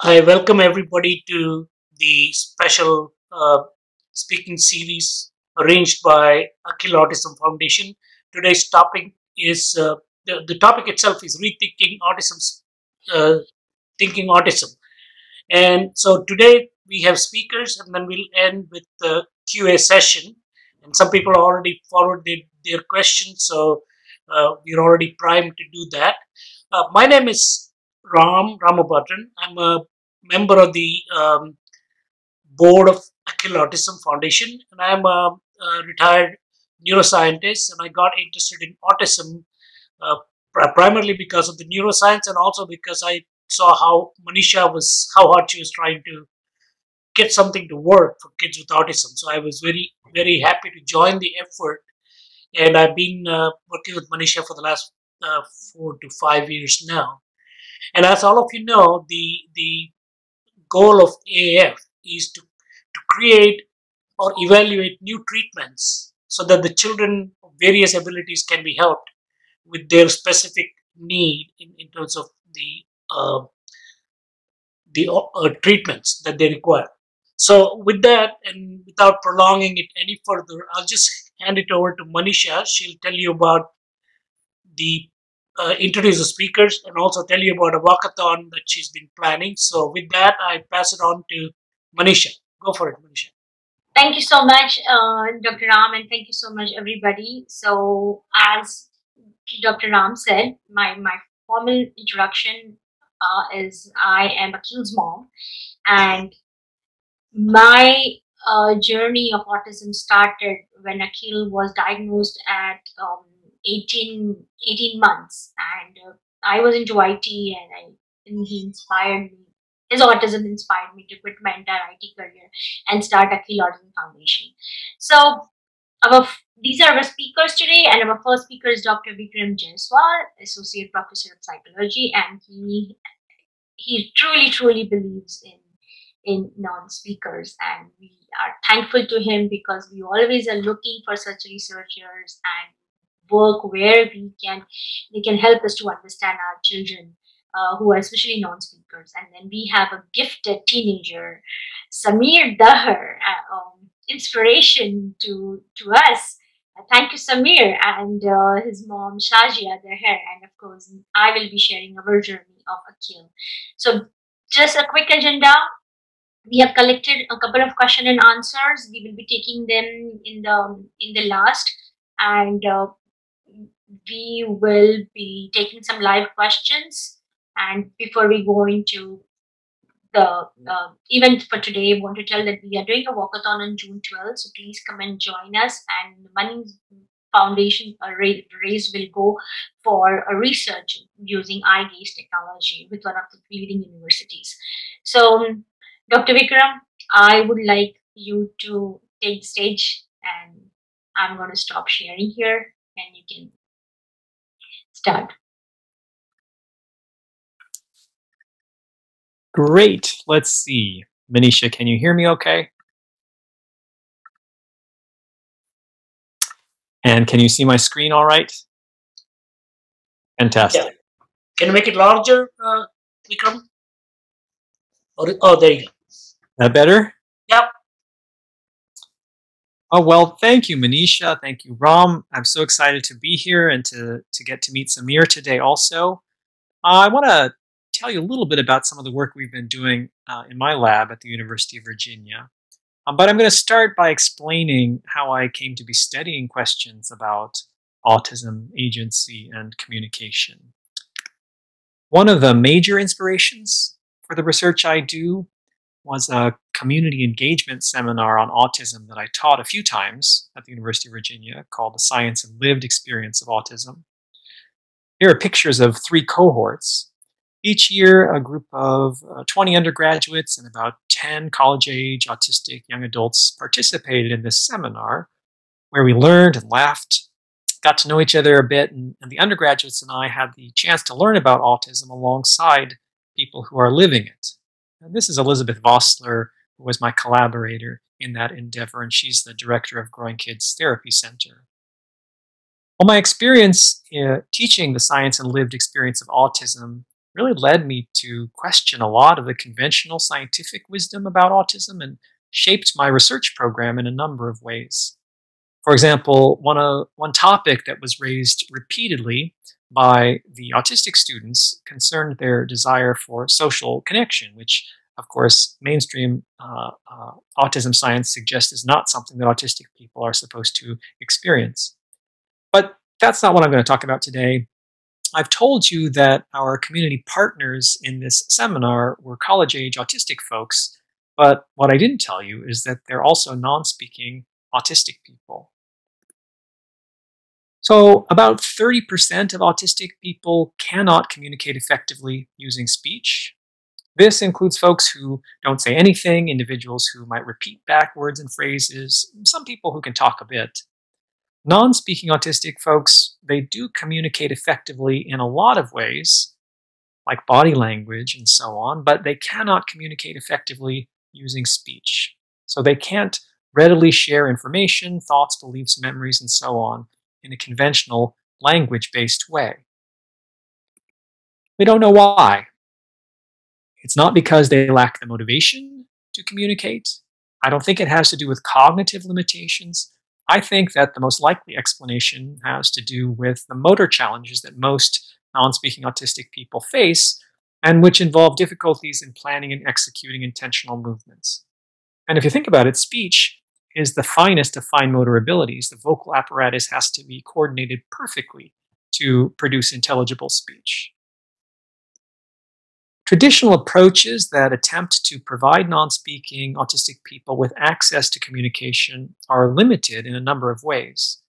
I welcome everybody to the special speaking series arranged by Akil Autism Foundation. Today's topic is the topic itself is rethinking autism's uh, thinking autism. And so today we have speakers, and then we'll end with the QA session. And some people already forwarded their questions, so we're already primed to do that. My name is Ramabhadran. I'm a member of the board of Akil Autism Foundation, and I'm a retired neuroscientist. And I got interested in autism uh, primarily because of the neuroscience, and also because I saw how how hard she was trying to get something to work for kids with autism. So I was very happy to join the effort, and I've been working with Manisha for the last 4 to 5 years now. And as all of you know, the goal of AAF is to create or evaluate new treatments so that the children of various abilities can be helped with their specific need in terms of uh, the treatments that they require. So with that, and without prolonging it any further, I'll just hand it over to Manisha. She'll tell you about the introduce the speakers and also tell you about a walkathon that she's been planning. So with that, I pass it on to Manisha. Go for it, Manisha. Thank you so much, Dr. Ram, and thank you so much, everybody. So, as Dr. Ram said, my formal introduction is I am Akil's mom, and my journey of autism started when Akil was diagnosed at 18 months, and I was into IT, and he inspired me. His autism inspired me to quit my entire IT career and start Akil Autism Foundation. So these are our speakers today, and our first speaker is Dr. Vikram Jaiswal, Associate Professor of Psychology, and he truly believes in non-speakers, and we are thankful to him because we always are looking for such researchers and work where they can help us to understand our children who are especially non-speakers. And then we have a gifted teenager, Samir Dahar, inspiration to us. Thank you, Samir, and his mom, Shajia Dahar, and of course, I will be sharing our journey of Akil. So just a quick agenda. We have collected a couple of question and answers. We will be taking them in the last, and we will be taking some live questions. And before we go into the event for today, I want to tell that we are doing a walkathon on June 12th. So please come and join us. And the money foundation raise will go for a research using eye gaze technology with one of the leading universities. So, Dr. Vikram, I would like you to take the stage, and I'm going to stop sharing here, and you can start. Great. Let's see. Manisha, can you hear me okay? And can you see my screen all right? Fantastic. Yeah. Can you make it larger, Vikram? Oh, there you go. That better? Yep. Oh, well, thank you, Manisha. Thank you, Ram. I'm so excited to be here and to get to meet Samir today also. I want to tell you a little bit about some of the work we've been doing in my lab at the University of Virginia. But I'm going to start by explaining how I came to be studying questions about autism, agency, and communication. One of the major inspirations for the research I do was a community engagement seminar on autism that I taught a few times at the University of Virginia called The Science and Lived Experience of Autism. Here are pictures of 3 cohorts. Each year, a group of 20 undergraduates and about 10 college-age autistic young adults participated in this seminar where we learned and laughed, got to know each other a bit, and the undergraduates and I had the chance to learn about autism alongside people who are living it. And this is Elizabeth Vossler, who was my collaborator in that endeavor, and she's the director of Growing Kids Therapy Center. Well, my experience teaching the science and lived experience of autism really led me to question a lot of the conventional scientific wisdom about autism and shaped my research program in a number of ways. For example, one topic that was raised repeatedly by the autistic students concerned their desire for social connection, which, of course, mainstream autism science suggests is not something that autistic people are supposed to experience. But that's not what I'm going to talk about today. I've told you that our community partners in this seminar were college-age autistic folks, but what I didn't tell you is that they're also non-speaking autistic people. So about 30% of autistic people cannot communicate effectively using speech. This includes folks who don't say anything, individuals who might repeat back words and phrases, some people who can talk a bit. Non-speaking autistic folks, they do communicate effectively in a lot of ways, like body language and so on, but they cannot communicate effectively using speech. So they can't readily share information, thoughts, beliefs, memories, and so on in a conventional language-based way. We don't know why. It's not because they lack the motivation to communicate. I don't think it has to do with cognitive limitations. I think that the most likely explanation has to do with the motor challenges that most non-speaking autistic people face, and which involve difficulties in planning and executing intentional movements. And if you think about it, speech is the finest of fine motor abilities. The vocal apparatus has to be coordinated perfectly to produce intelligible speech. Traditional approaches that attempt to provide non-speaking autistic people with access to communication are limited in a number of ways.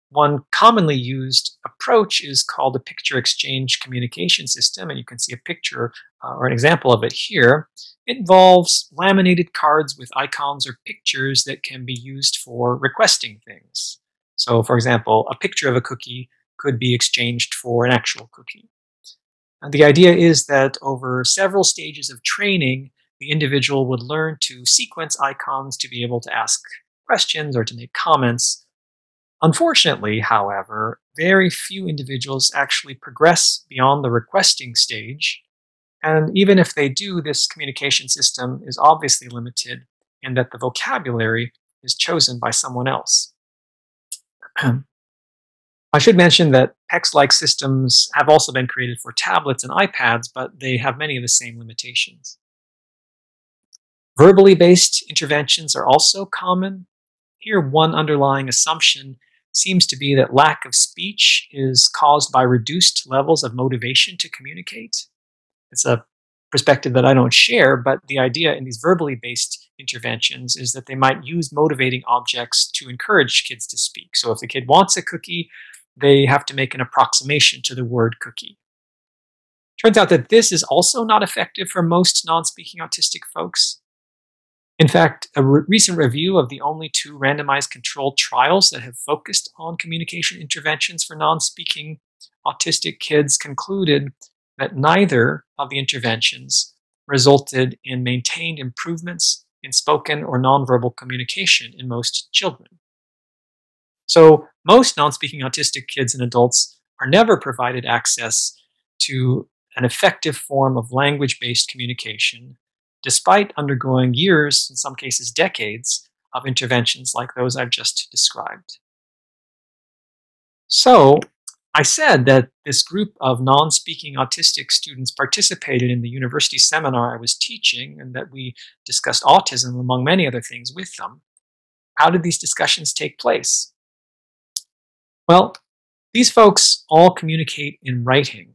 One commonly used approach is called a picture exchange communication system, and you can see a picture or an example of it here. It involves laminated cards with icons or pictures that can be used for requesting things. So, for example, a picture of a cookie could be exchanged for an actual cookie. And the idea is that over several stages of training, the individual would learn to sequence icons to be able to ask questions or to make comments. Unfortunately, however, very few individuals actually progress beyond the requesting stage. And even if they do, this communication system is obviously limited in that the vocabulary is chosen by someone else. I should mention that PECS-like systems have also been created for tablets and iPads, but they have many of the same limitations. Verbally based interventions are also common. Here, one underlying assumption seems to be that lack of speech is caused by reduced levels of motivation to communicate. It's a perspective that I don't share, but the idea in these verbally based interventions is that they might use motivating objects to encourage kids to speak. So if the kid wants a cookie, they have to make an approximation to the word cookie. Turns out that this is also not effective for most non-speaking autistic folks. In fact, a recent review of the only 2 randomized controlled trials that have focused on communication interventions for non-speaking autistic kids concluded that neither of the interventions resulted in maintained improvements in spoken or nonverbal communication in most children. So most non-speaking autistic kids and adults are never provided access to an effective form of language-based communication, despite undergoing years, in some cases decades, of interventions like those I've just described. So I said that this group of non-speaking autistic students participated in the university seminar I was teaching, and that we discussed autism among many other things with them. How did these discussions take place? Well, these folks all communicate in writing.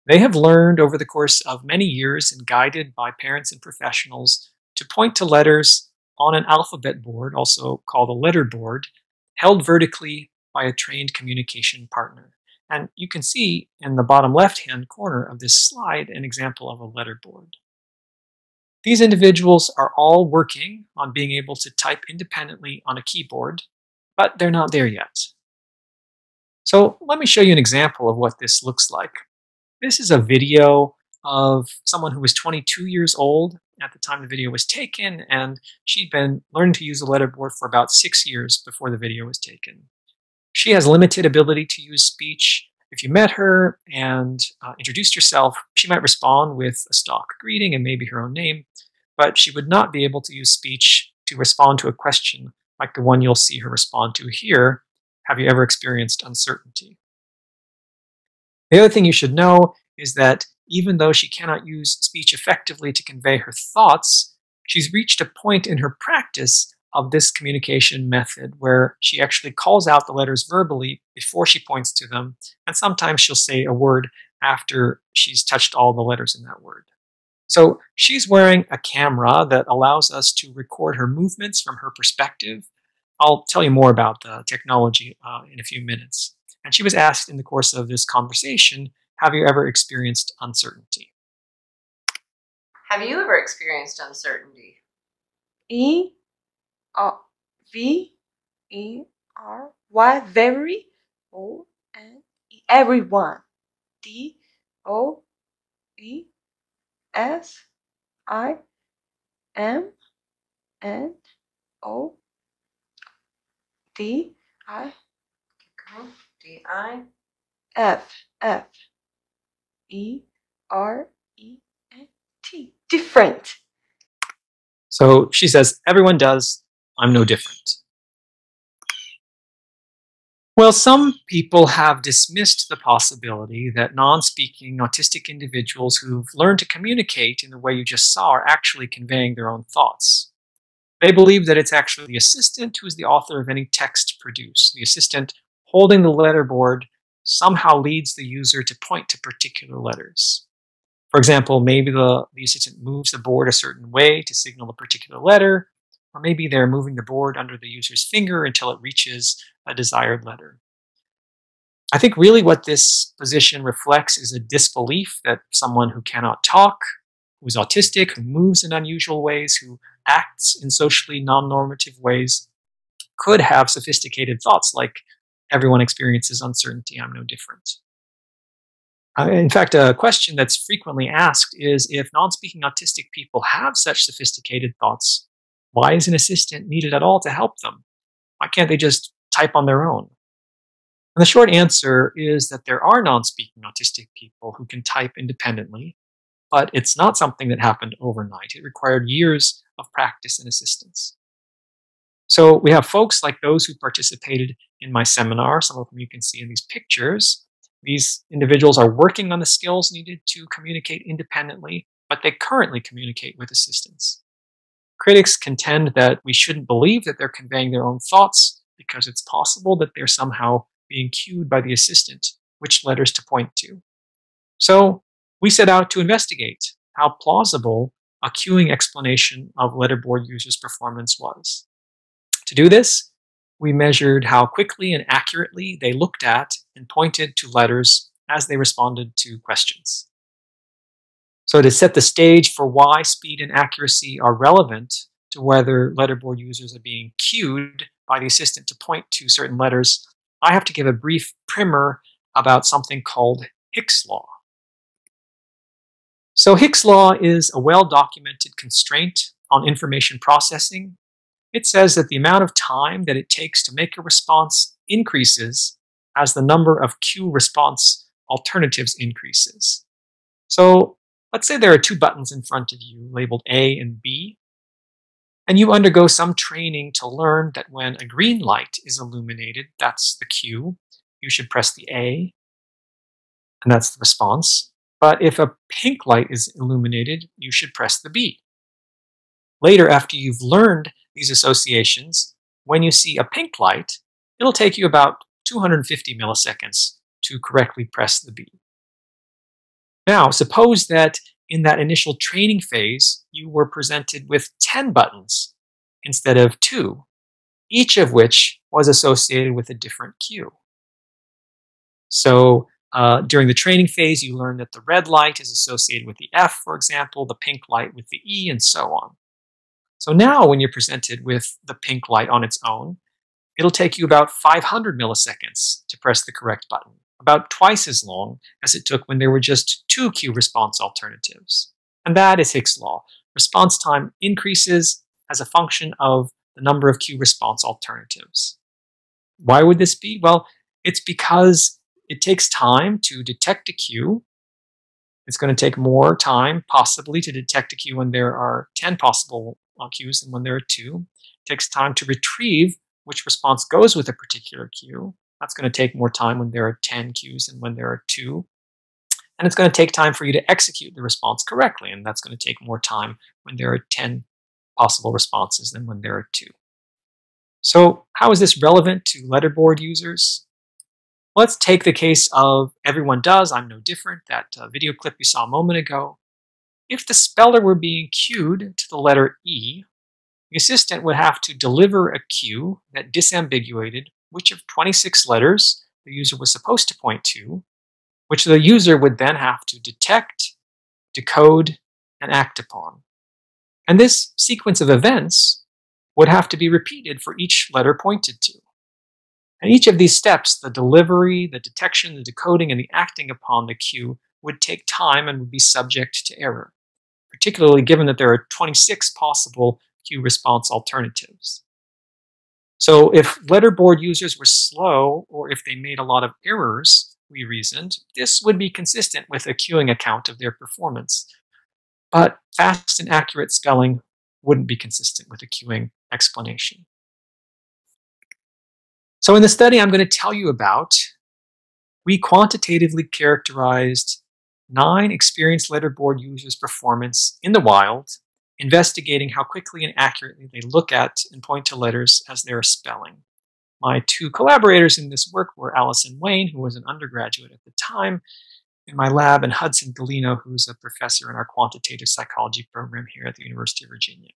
They have learned over the course of many years and guided by parents and professionals to point to letters on an alphabet board, also called a letter board, held vertically by a trained communication partner. And you can see in the bottom left-hand corner of this slide an example of a letter board. These individuals are all working on being able to type independently on a keyboard, but they're not there yet. So let me show you an example of what this looks like. This is a video of someone who was 22 years old at the time the video was taken, and she'd been learning to use a letterboard for about 6 years before the video was taken. She has limited ability to use speech, if you met her and introduced yourself, she might respond with a stock greeting and maybe her own name, but she would not be able to use speech to respond to a question like the one you'll see her respond to here. Have you ever experienced uncertainty? The other thing you should know is that even though she cannot use speech effectively to convey her thoughts, she's reached a point in her practice of this communication method where she actually calls out the letters verbally before she points to them, and sometimes she'll say a word after she's touched all the letters in that word. So she's wearing a camera that allows us to record her movements from her perspective. I'll tell you more about the technology in a few minutes. And she was asked in the course of this conversation, have you ever experienced uncertainty? Have you ever experienced uncertainty? E-V-E-R-Y, very, O-N-E, everyone. D-O-E-S-I-M-N-O-D-I. F-F-E-R-E-N-T. Different. So she says, everyone does, I'm no different. Well, some people have dismissed the possibility that non-speaking autistic individuals who've learned to communicate in the way you just saw are actually conveying their own thoughts. They believe that it's actually the assistant who is the author of any text produced. The assistant holding the letterboard somehow leads the user to point to particular letters. For example, maybe the assistant moves the board a certain way to signal a particular letter, or maybe they're moving the board under the user's finger until it reaches a desired letter. I think really what this position reflects is a disbelief that someone who cannot talk, who's autistic, who moves in unusual ways, who acts in socially non-normative ways, could have sophisticated thoughts like, everyone experiences uncertainty, I'm no different. In fact, a question that's frequently asked is, if non-speaking autistic people have such sophisticated thoughts, why is an assistant needed at all to help them? Why can't they just type on their own? And the short answer is that there are non-speaking autistic people who can type independently, but it's not something that happened overnight. It required years of practice and assistance. So we have folks like those who participated in my seminar, some of whom you can see in these pictures. These individuals are working on the skills needed to communicate independently, but they currently communicate with assistants. Critics contend that we shouldn't believe that they're conveying their own thoughts because it's possible that they're somehow being cued by the assistant which letters to point to. So we set out to investigate how plausible a cueing explanation of letterboard users' performance was. To do this, we measured how quickly and accurately they looked at and pointed to letters as they responded to questions. So to set the stage for why speed and accuracy are relevant to whether letterboard users are being cued by the assistant to point to certain letters, I have to give a brief primer about something called Hick's law. So Hick's law is a well-documented constraint on information processing. It says that the amount of time that it takes to make a response increases as the number of cue response alternatives increases. So let's say there are two buttons in front of you labeled A and B, and you undergo some training to learn that when a green light is illuminated, that's the cue, you should press the A, and that's the response. But if a pink light is illuminated, you should press the B. Later, after you've learned these associations, when you see a pink light, it'll take you about 250 milliseconds to correctly press the B. Now, suppose that in that initial training phase, you were presented with 10 buttons instead of 2, each of which was associated with a different cue. So during the training phase, you learn that the red light is associated with the F, for example, the pink light with the E, and so on. So now when you're presented with the pink light on its own, it'll take you about 500 milliseconds to press the correct button, about twice as long as it took when there were just 2 cue response alternatives. And that is Hick's law. Response time increases as a function of the number of cue response alternatives. Why would this be? Well, it's because it takes time to detect a cue. It's going to take more time, possibly, to detect a cue when there are 10 possible cues than when there are 2. It takes time to retrieve which response goes with a particular cue. That's going to take more time when there are 10 cues than when there are 2. And it's going to take time for you to execute the response correctly, and that's going to take more time when there are 10 possible responses than when there are 2. So how is this relevant to letterboard users? Let's take the case of everyone does, I'm no different, that video clip you saw a moment ago. If the speller were being cued to the letter E, the assistant would have to deliver a cue that disambiguated which of 26 letters the user was supposed to point to, which the user would then have to detect, decode, and act upon. And this sequence of events would have to be repeated for each letter pointed to. And each of these steps, the delivery, the detection, the decoding, and the acting upon the cue, would take time and would be subject to error, particularly given that there are 26 possible cue response alternatives. So if letterboard users were slow, or if they made a lot of errors, we reasoned, this would be consistent with a queuing account of their performance. But fast and accurate spelling wouldn't be consistent with a queuing explanation. So in the study I'm going to tell you about, we quantitatively characterized 9 experienced letterboard users' performance in the wild, investigating how quickly and accurately they look at and point to letters as they're spelling. My 2 collaborators in this work were Allison Wayne, who was an undergraduate at the time in my lab, and Hudson Galino, who's a professor in our quantitative psychology program here at the University of Virginia.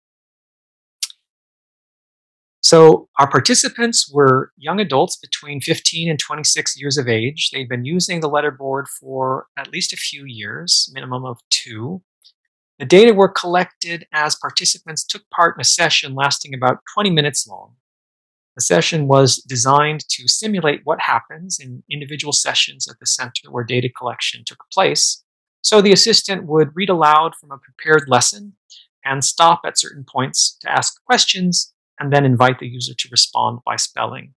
So our participants were young adults between 15 and 26 years of age. They'd been using the letterboard for at least a few years, minimum of 2. The data were collected as participants took part in a session lasting about 20 minutes long. The session was designed to simulate what happens in individual sessions at the center where data collection took place. So the assistant would read aloud from a prepared lesson and stop at certain points to ask questions and then invite the user to respond by spelling.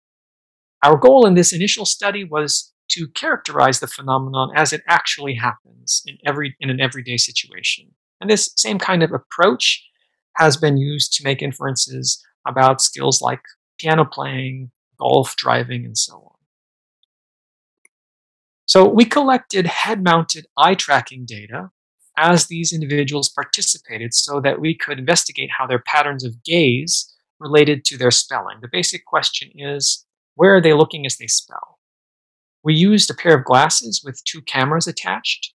Our goal in this initial study was to characterize the phenomenon as it actually happens in an everyday situation. And this same kind of approach has been used to make inferences about skills like piano playing, golf, driving, and so on. So we collected head-mounted eye tracking data as these individuals participated so that we could investigate how their patterns of gaze related to their spelling. The basic question is, where are they looking as they spell? We used a pair of glasses with 2 cameras attached.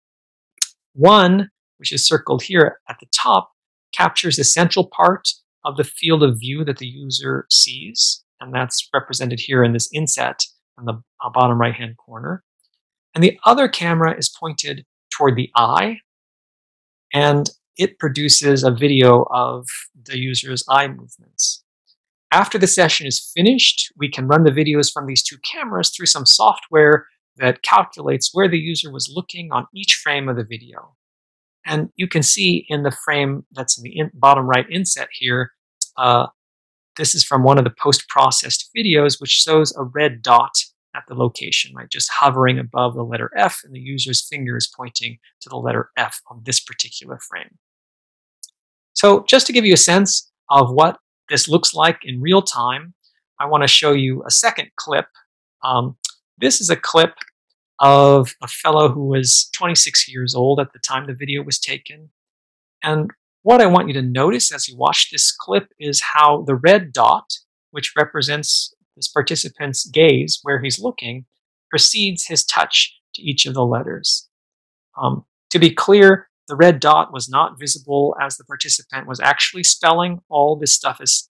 One, which is circled here at the top, captures the central part of the field of view that the user sees, and that's represented here in this inset in the bottom right-hand corner. And the other camera is pointed toward the eye, and it produces a video of the user's eye movements. After the session is finished, we can run the videos from these 2 cameras through some software that calculates where the user was looking on each frame of the video. And you can see in the frame that's in the bottom right inset here, this is from one of the post-processed videos, which shows a red dot at the location, right? Just hovering above the letter F, and the user's finger is pointing to the letter F on this particular frame. So just to give you a sense of what this looks like in real time, I want to show you a second clip. This is a clip of a fellow who was 26 years old at the time the video was taken. And what I want you to notice as you watch this clip is how the red dot, which represents this participant's gaze, where he's looking, precedes his touch to each of the letters. To be clear, the red dot was not visible as the participant was actually spelling. All this stuff is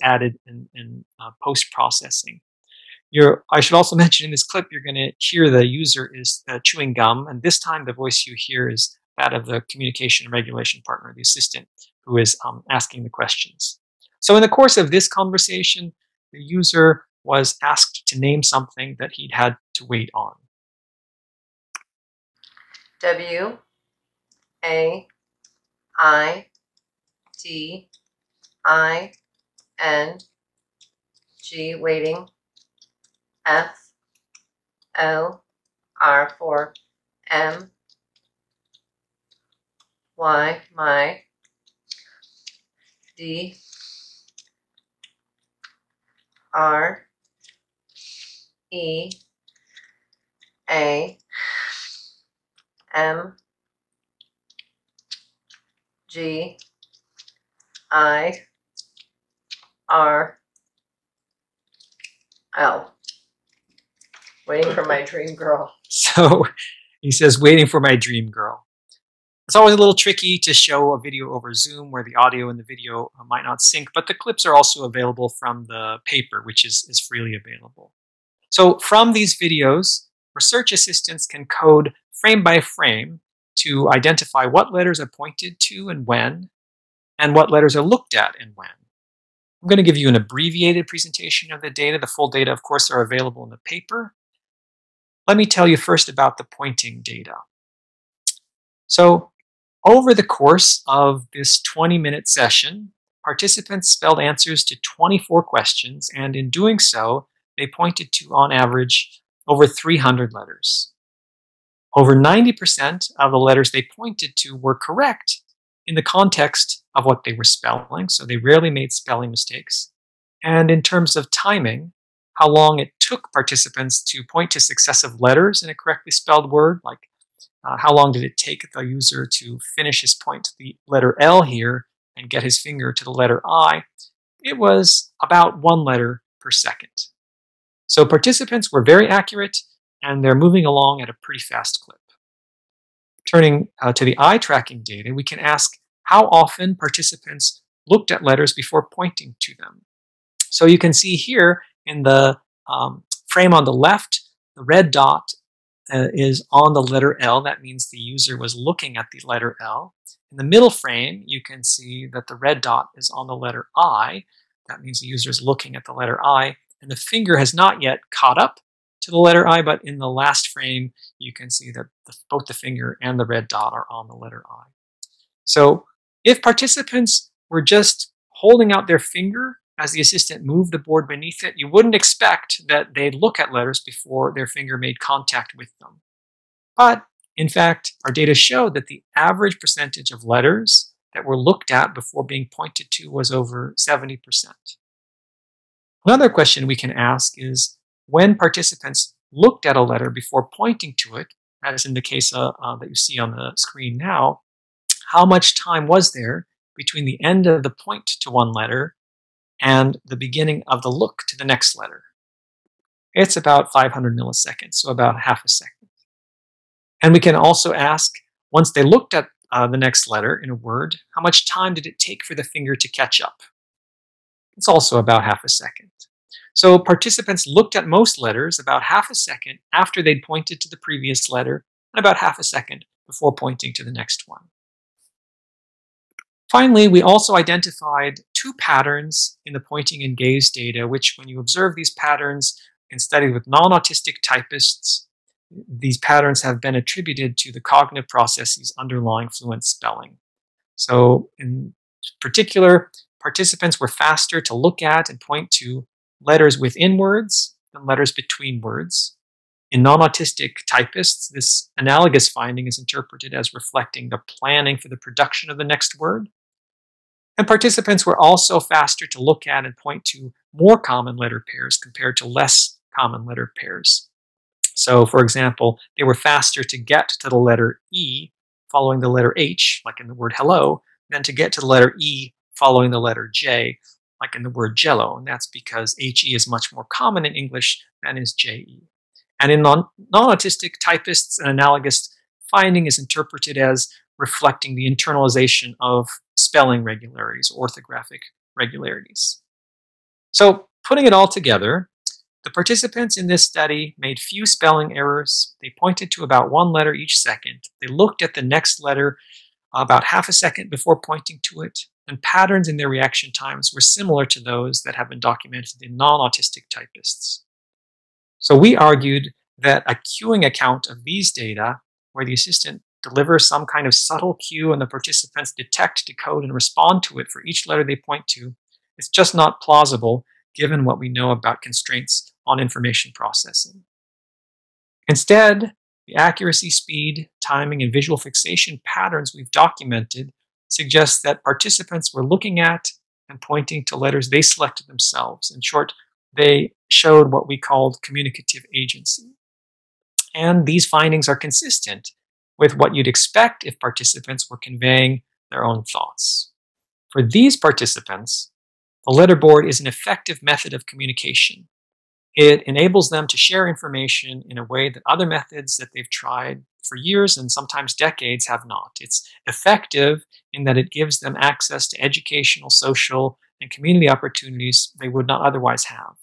added in post-processing. I should also mention in this clip, you're going to hear the user is chewing gum, and this time the voice you hear is that of the communication and regulation partner, the assistant, who is asking the questions. So in the course of this conversation, the user was asked to name something that he'd had to wait on. W-A-I-T-I-N-G, waiting. F-O-R-M-U-L-E-R, R for Y, my. D, R, E, A, M, G, I, R, L. Waiting for my dream girl. So he says, waiting for my dream girl. It's always a little tricky to show a video over Zoom where the audio and the video might not sync, but the clips are also available from the paper, which is freely available. So from these videos, research assistants can code frame by frame to identify what letters are pointed to and when, and what letters are looked at and when. I'm going to give you an abbreviated presentation of the data. The full data, of course, are available in the paper. Let me tell you first about the pointing data. So over the course of this 20-minute session, participants spelled answers to 24 questions, and in doing so, they pointed to, on average, over 300 letters. Over 90% of the letters they pointed to were correct in the context of what they were spelling, so they rarely made spelling mistakes. And in terms of timing, how long it took participants to point to successive letters in a correctly spelled word, like how long did it take the user to finish his point to the letter L here and get his finger to the letter I, it was about 1 letter per second. So participants were very accurate, and they're moving along at a pretty fast clip. Turning to the eye tracking data, we can ask how often participants looked at letters before pointing to them. So you can see here in the frame on the left, the red dot is on the letter L. That means the user was looking at the letter L. In the middle frame, you can see that the red dot is on the letter I. That means the user is looking at the letter I. And the finger has not yet caught up to the letter I, but in the last frame, you can see that both the finger and the red dot are on the letter I. So if participants were just holding out their finger as the assistant moved the board beneath it, you wouldn't expect that they'd look at letters before their finger made contact with them. But, in fact, our data showed that the average percentage of letters that were looked at before being pointed to was over 70%. Another question we can ask is, when participants looked at a letter before pointing to it, as in the case that you see on the screen now, how much time was there between the end of the point to one letter and the beginning of the look to the next letter? It's about 500 milliseconds, so about half a second. And we can also ask, once they looked at the next letter in a word, how much time did it take for the finger to catch up? It's also about half a second. So participants looked at most letters about half a second after they'd pointed to the previous letter, and about half a second before pointing to the next one. Finally, we also identified 2 patterns in the pointing and gaze data, which when you observe these patterns in studies with non-autistic typists, these patterns have been attributed to the cognitive processes underlying fluent spelling. So in particular, participants were faster to look at and point to letters within words than letters between words. In non-autistic typists, this analogous finding is interpreted as reflecting the planning for the production of the next word. And participants were also faster to look at and point to more common letter pairs compared to less common letter pairs. So, for example, they were faster to get to the letter E following the letter H, like in the word hello, than to get to the letter E following the letter J, like in the word jello. And that's because HE is much more common in English than is JE. And in non-autistic typists, an analogous finding is interpreted as reflecting the internalization of spelling regularities, orthographic regularities. So, putting it all together, the participants in this study made few spelling errors. They pointed to about 1 letter each second. They looked at the next letter about half a second before pointing to it, and patterns in their reaction times were similar to those that have been documented in non-autistic typists. So we argued that a cueing account of these data, where the assistant delivers some kind of subtle cue and the participants detect, decode, and respond to it for each letter they point to, is just not plausible given what we know about constraints on information processing. Instead, The accuracy, speed, timing, and visual fixation patterns we've documented suggest that participants were looking at and pointing to letters they selected themselves. In short, they showed what we called communicative agency. And these findings are consistent with what you'd expect if participants were conveying their own thoughts. For these participants, the letterboard is an effective method of communication. It enables them to share information in a way that other methods that they've tried for years and sometimes decades have not. It's effective in that it gives them access to educational, social, and community opportunities they would not otherwise have.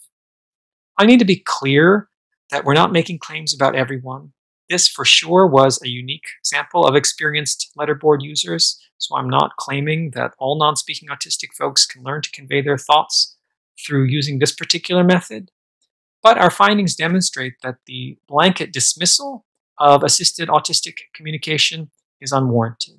I need to be clear that we're not making claims about everyone. This for sure was a unique sample of experienced letterboard users, so I'm not claiming that all non-speaking autistic folks can learn to convey their thoughts through using this particular method. But our findings demonstrate that the blanket dismissal of assisted autistic communication is unwarranted.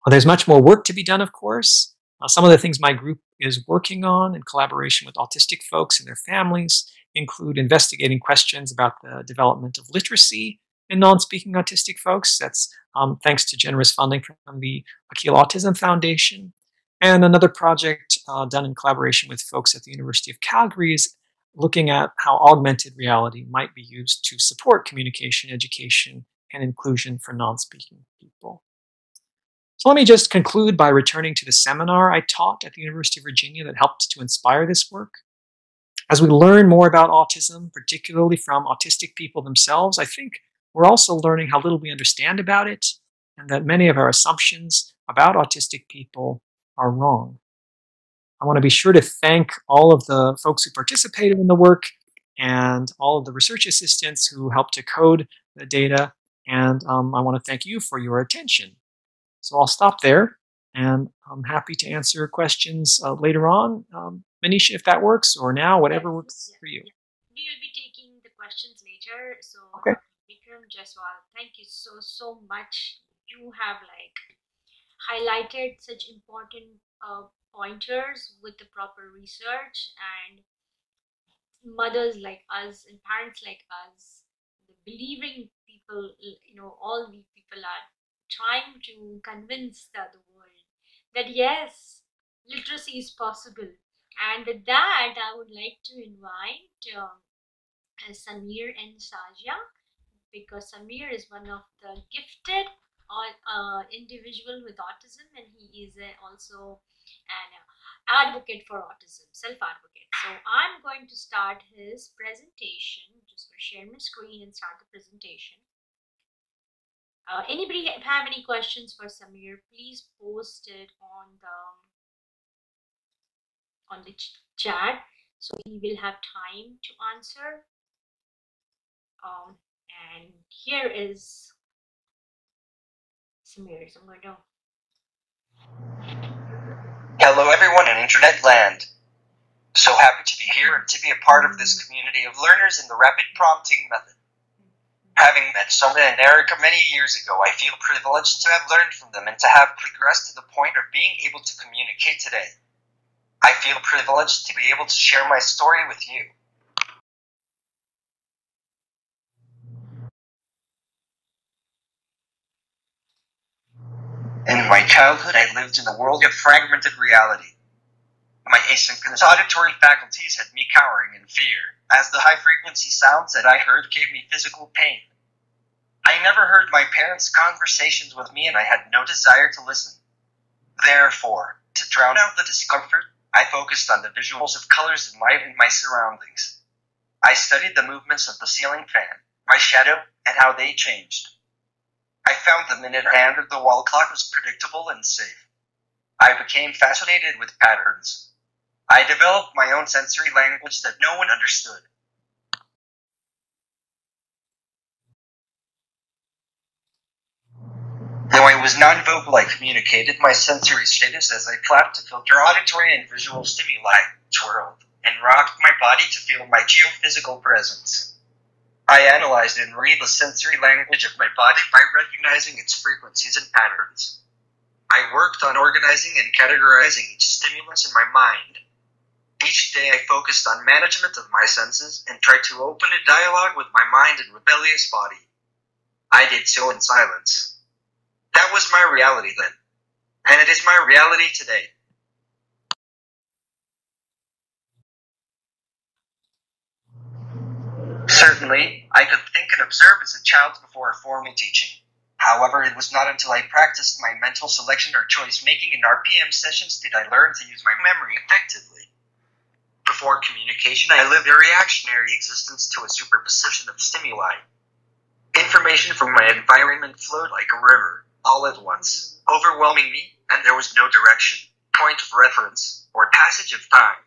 Well, there's much more work to be done, of course. Some of the things my group is working on in collaboration with autistic folks and their families include investigating questions about the development of literacy in non-speaking autistic folks. That's thanks to generous funding from the Akil Autism Foundation. And another project done in collaboration with folks at the University of Calgary is looking at how augmented reality might be used to support communication, education, and inclusion for non-speaking people. So let me just conclude by returning to the seminar I taught at the University of Virginia that helped to inspire this work. As we learn more about autism, particularly from autistic people themselves, I think we're also learning how little we understand about it, and that many of our assumptions about autistic people are wrong. I want to be sure to thank all of the folks who participated in the work and all of the research assistants who helped to code the data, and I want to thank you for your attention. So I'll stop there, and I'm happy to answer questions later on. Manisha, if that works, or now, whatever works for you. We will be taking the questions later. So, Okay. Vikram, Jaswal, thank you so much. You have highlighted such important pointers with the proper research, and mothers like us and parents like us, the believing people, all these people are trying to convince the world that yes, literacy is possible. And with that, I would like to invite Samir and Sajia, because Samir is one of the gifted individual with autism, and he is also an advocate for autism, self-advocate. So I'm going to start his presentation. Just going to share my screen and start the presentation. Anybody have any questions for Samir? Please post it on the chat, so he will have time to answer. And here is Samir. So I'm going to. Hello, everyone in Internet land. So happy to be here and to be a part of this community of learners in the rapid prompting method. Having met Sona and Erica many years ago, I feel privileged to have learned from them and to have progressed to the point of being able to communicate today. I feel privileged to be able to share my story with you. In my childhood, I lived in a world of fragmented reality. My asynchronous auditory faculties had me cowering in fear, as the high-frequency sounds that I heard gave me physical pain. I never heard my parents' conversations with me, and I had no desire to listen. Therefore, to drown out the discomfort, I focused on the visuals of colors and light in my surroundings. I studied the movements of the ceiling fan, my shadow, and how they changed. I found the minute hand of the wall clock was predictable and safe. I became fascinated with patterns. I developed my own sensory language that no one understood. Though I was non-vocal, I communicated my sensory status as I flapped to filter auditory and visual stimuli, twirled, and rocked my body to feel my geophysical presence. I analyzed and read the sensory language of my body by recognizing its frequencies and patterns. I worked on organizing and categorizing each stimulus in my mind. Each day I focused on management of my senses and tried to open a dialogue with my mind and rebellious body. I did so in silence. That was my reality then, and it is my reality today. Certainly, I could think and observe as a child before formal teaching. However, it was not until I practiced my mental selection or choice making in RPM sessions did I learn to use my memory effectively. Before communication, I lived a reactionary existence to a superposition of stimuli. Information from my environment flowed like a river, all at once, overwhelming me, and there was no direction, point of reference, or passage of time.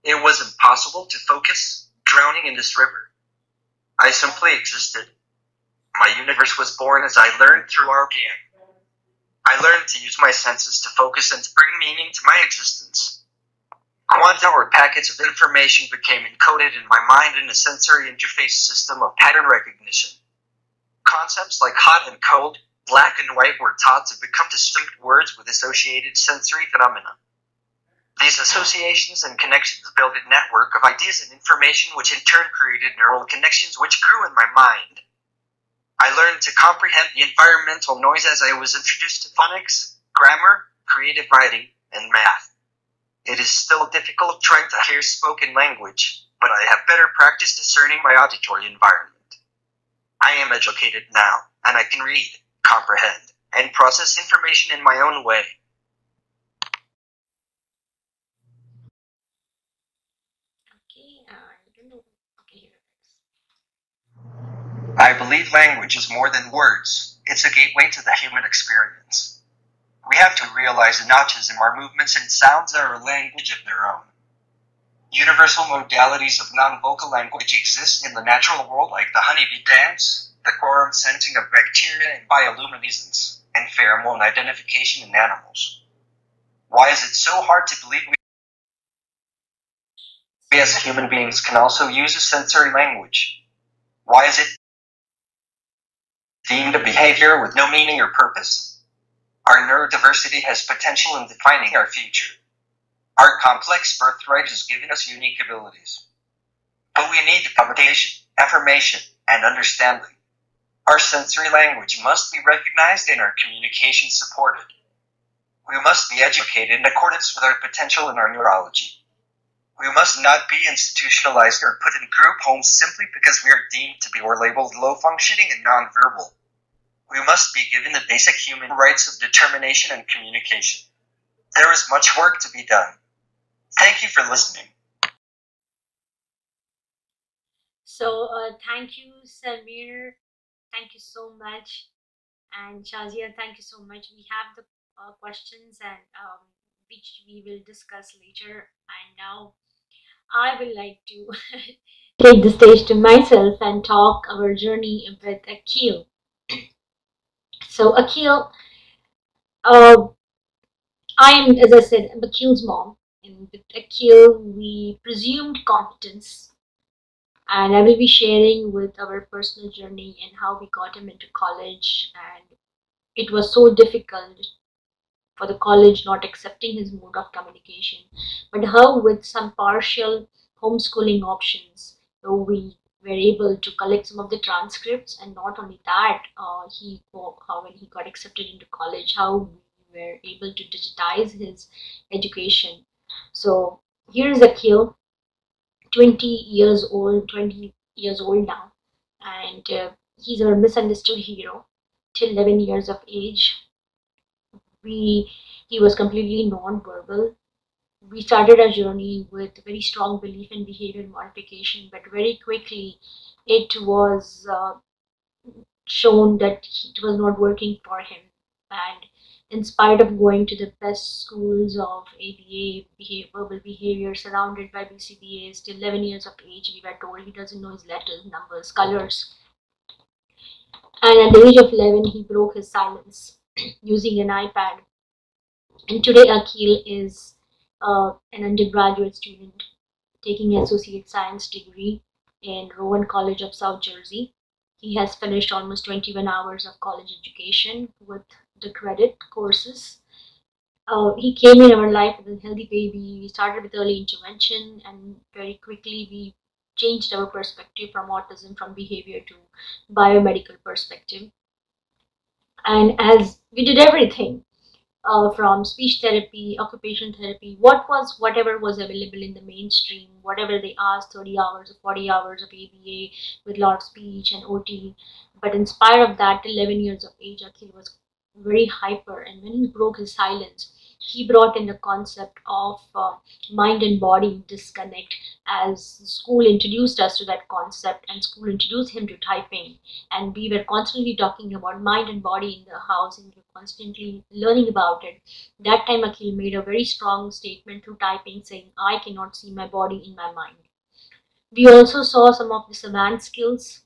It was impossible to focus, drowning in this river. I simply existed. My universe was born as I learned through RPM. I learned to use my senses to focus and to bring meaning to my existence. Quanta or packets of information became encoded in my mind in a sensory interface system of pattern recognition. Concepts like hot and cold, black and white were taught to become distinct words with associated sensory phenomena. These associations and connections built a network of ideas and information which in turn created neural connections which grew in my mind. I learned to comprehend the environmental noise as I was introduced to phonics, grammar, creative writing, and math. It is still difficult trying to hear spoken language, but I have better practice discerning my auditory environment. I am educated now, and I can read, comprehend, and process information in my own way. Okay, I don't know. Okay, here it is. I believe language is more than words. It's a gateway to the human experience. We have to realize in autism our movements and sounds are a language of their own. Universal modalities of non-vocal language exist in the natural world like the honeybee dance, the quorum scenting of bacteria and bioluminescence, and pheromone identification in animals. Why is it so hard to believe we as human beings can also use a sensory language? Why is it deemed a behavior with no meaning or purpose? Our neurodiversity has potential in defining our future. Our complex birthright has given us unique abilities. But we need accommodation, affirmation, and understanding. Our sensory language must be recognized and our communication supported. We must be educated in accordance with our potential and our neurology. We must not be institutionalized or put in group homes simply because we are deemed to be or labeled low-functioning and nonverbal. We must be given the basic human rights of determination and communication. There is much work to be done. Thank you for listening. So, thank you, Samir. Thank you so much. And Shazia, thank you so much. We have the questions and which we will discuss later. And now I would like to take the stage to myself and talk our journey with Akil. So Akil, I am, as I said, I'm Akil's mom. And with Akil, we presumed competence. And I will be sharing with our personal journey and how we got him into college. And it was so difficult for the college not accepting his mode of communication, but how with some partial homeschooling options, we were able to collect some of the transcripts, and not only that, how when he got accepted into college, how we were able to digitize his education. So here is Akil, 20 years old now, and he's our misunderstood hero. Till 11 years of age, we he was completely non-verbal. We started our journey with very strong belief in behavior modification, but very quickly it was shown that it was not working for him. And in spite of going to the best schools of ABA, verbal behavior, surrounded by BCBAs, till 11 years of age, we were told he doesn't know his letters, numbers, colors. And at the age of 11, he broke his silence using an iPad. And today, Akil is an undergraduate student taking an associate science degree in Rowan College of South Jersey. He has finished almost 21 hours of college education with the credit courses. He came in our life as a healthy baby. We started with early intervention, and very quickly we changed our perspective from autism, from behavior to biomedical perspective. And as we did everything, from speech therapy, occupational therapy, whatever was available in the mainstream, whatever they asked, 30 hours or 40 hours of ABA with a lot of speech and OT. But in spite of that, 11 years of age, Akhil was very hyper, and when he broke his silence, he brought in the concept of mind and body disconnect, as school introduced us to that concept, and school introduced him to typing, and we were constantly talking about mind and body in the house, and we were constantly learning about it. That time Akhil made a very strong statement through typing, saying, I cannot see my body in my mind. We also saw some of the savant skills,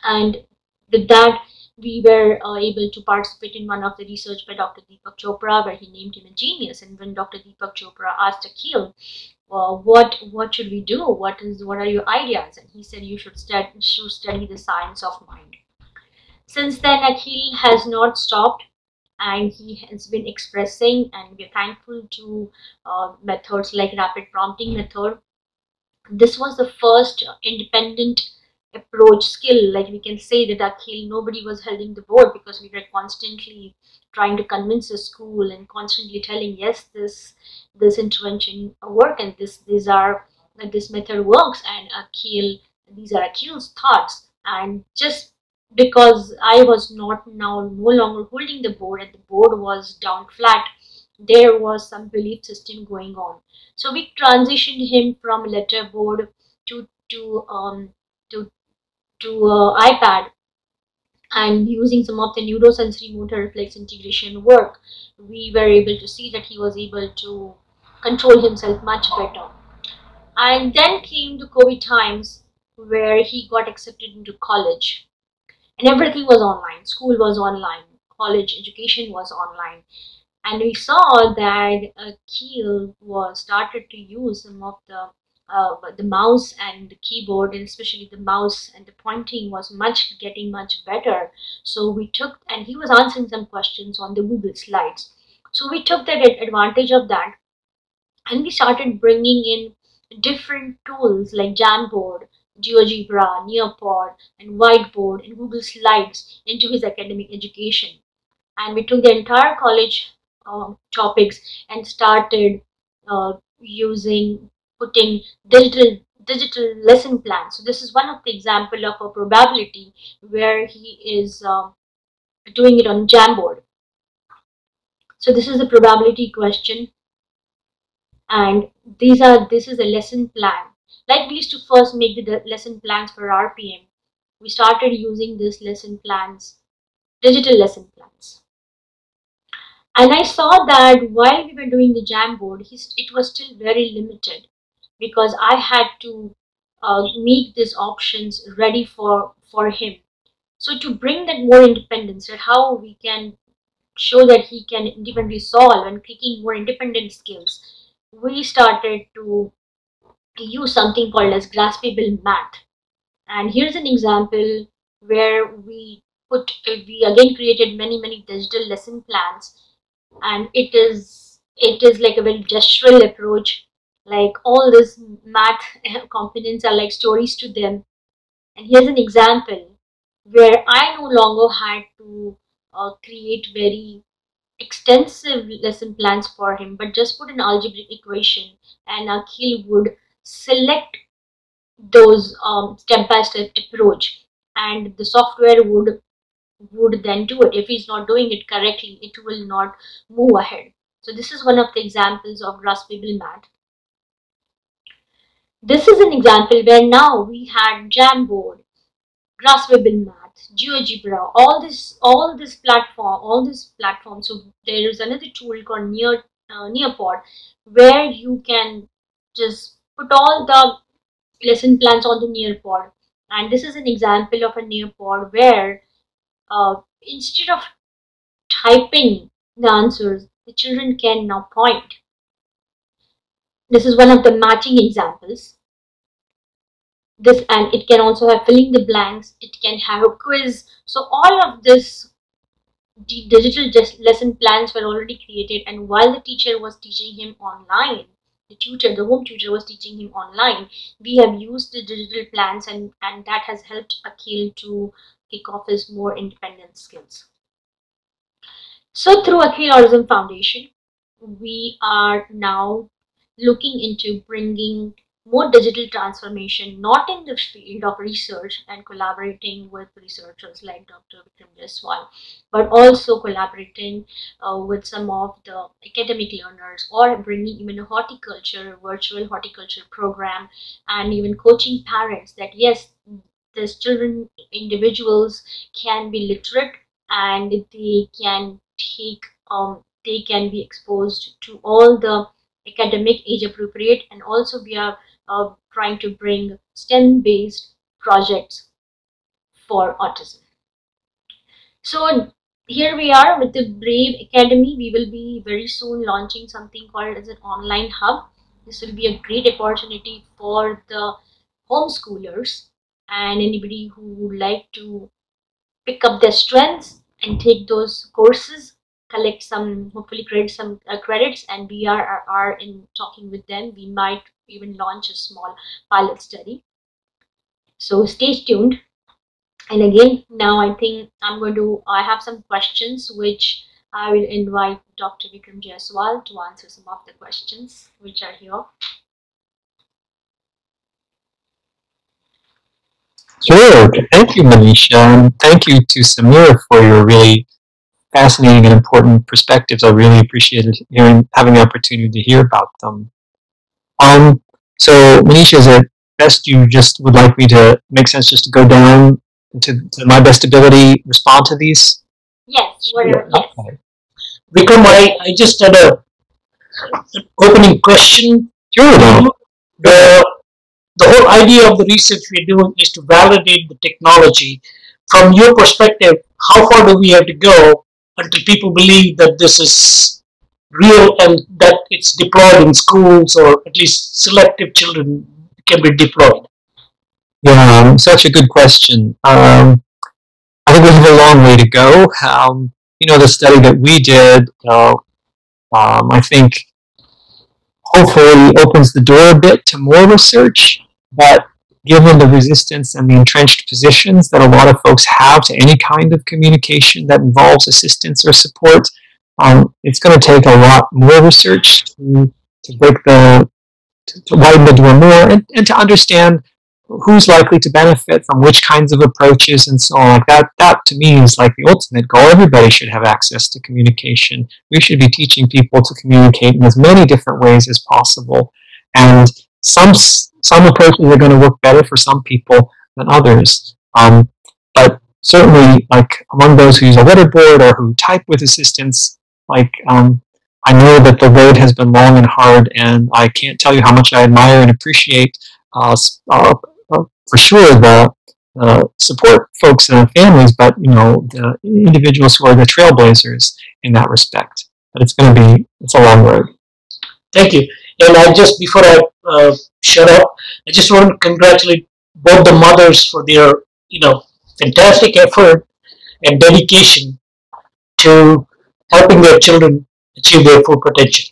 and with that we were able to participate in one of the research by Dr. Deepak Chopra, where he named him a genius. And when Dr. Deepak Chopra asked Akhil, what should we do, what are your ideas, and he said, you should study the science of mind. Since then, Akhil has not stopped, and he has been expressing, and we're thankful to methods like rapid prompting method. This was the first independent approach skill. Like we can say that Akhil, nobody was holding the board, because we were constantly trying to convince the school and constantly telling, yes, this intervention work, and this method works, and Akhil, these are Akhil's thoughts. And just because I was not now no longer holding the board, and the board was down flat, there was some belief system going on. So we transitioned him from letter board to to um to iPad, and using some of the neurosensory motor reflex integration work, we were able to see that he was able to control himself much better. And then came the COVID times, where he got accepted into college, and everything was online. School was online, college education was online, and we saw that Keel was started to use some of the mouse and the keyboard, and especially the mouse and the pointing was getting much better. So we took, and he was answering some questions on the Google Slides. So we took that advantage of that, and we started bringing in different tools like Jamboard, GeoGebra, Nearpod, and Whiteboard, and Google Slides into his academic education. And we took the entire college topics and started using putting digital lesson plans. So this is one of the example of a probability where he is doing it on Jamboard. So this is the probability question, and this is a lesson plan. Like we used to first make the lesson plans for RPM, we started using this lesson plans, digital lesson plans. And I saw that while we were doing the Jamboard, it was still very limited, because I had to make these options ready for him. So to bring that more independence, that how we can show that he can independently solve and clicking more independent skills, we started to use something called as graspable math. And here's an example where we again created many digital lesson plans, and it is like a very gestural approach, like all this math components are like stories to them. And here's an example where I no longer had to create very extensive lesson plans for him, but just put an algebraic equation, and Akhil would select those step by step approach, and the software would then do it. If he's not doing it correctly, it will not move ahead. So this is one of the examples of graspable math. This is an example where now we had Jamboard, graspable math, GeoGebra, all this platform. So there is another tool called Nearpod, where you can just put all the lesson plans on the Nearpod. And this is an example of a Nearpod where instead of typing the answers, the children can now point. This is one of the matching examples. This, and it can also have filling the blanks, it can have a quiz. So all of digital lesson plans were already created, and while the teacher was teaching him online, the home tutor was teaching him online, we have used the digital plans, and that has helped Akhil to kick off his more independent skills. So through Akhil Autism Foundation, we are now looking into bringing more digital transformation, not in the field of research and collaborating with researchers like Dr. Vikram Jaiswal, but also collaborating with some of the academic learners, or bringing even a virtual horticulture program, and even coaching parents that yes, these children, individuals can be literate, and they can be exposed to all the academic age appropriate, and also we are trying to bring STEM based projects for autism. So here we are with the Brave Academy. We will be very soon launching something called as an online hub. This will be a great opportunity for the homeschoolers and anybody who would like to pick up their strengths and take those courses, collect some, hopefully create some credits, and we are in talking with them. We might even launch a small pilot study. So stay tuned. And again, now I think I have some questions which I will invite Dr. Vikram Jaiswal to answer some of the questions which are here. Sure. Thank you, Manisha, and thank you to Samir for your really fascinating and important perspectives. I really appreciated having the opportunity to hear about them. So, Manisha, is it best you just would like me to make sense just to go down to my best ability, respond to these? Yes, whatever. Yes. Okay. Vikram, I just had an opening question. Sure. The the whole idea of the research we're doing is to validate the technology. From your perspective, how far do we have to go until people believe that this is real and that it's deployed in schools, or at least selective children can be deployed? Yeah, such a good question. I think we have a long way to go. The study that we did, I think, hopefully opens the door a bit to more research, but given the resistance and the entrenched positions that a lot of folks have to any kind of communication that involves assistance or support, it's going to take a lot more research to widen the door more, and to understand who's likely to benefit from which kinds of approaches and so on. Like that to me is like the ultimate goal. Everybody should have access to communication. We should be teaching people to communicate in as many different ways as possible. And some approaches are going to work better for some people than others. But certainly, like among those who use a letterboard or who type with assistance, I know that the road has been long and hard, and I can't tell you how much I admire and appreciate for sure the support folks and families, but the individuals who are the trailblazers in that respect. But it's a long road. Thank you. And before I shut up, I just want to congratulate both the mothers for their fantastic effort and dedication to helping their children achieve their full potential.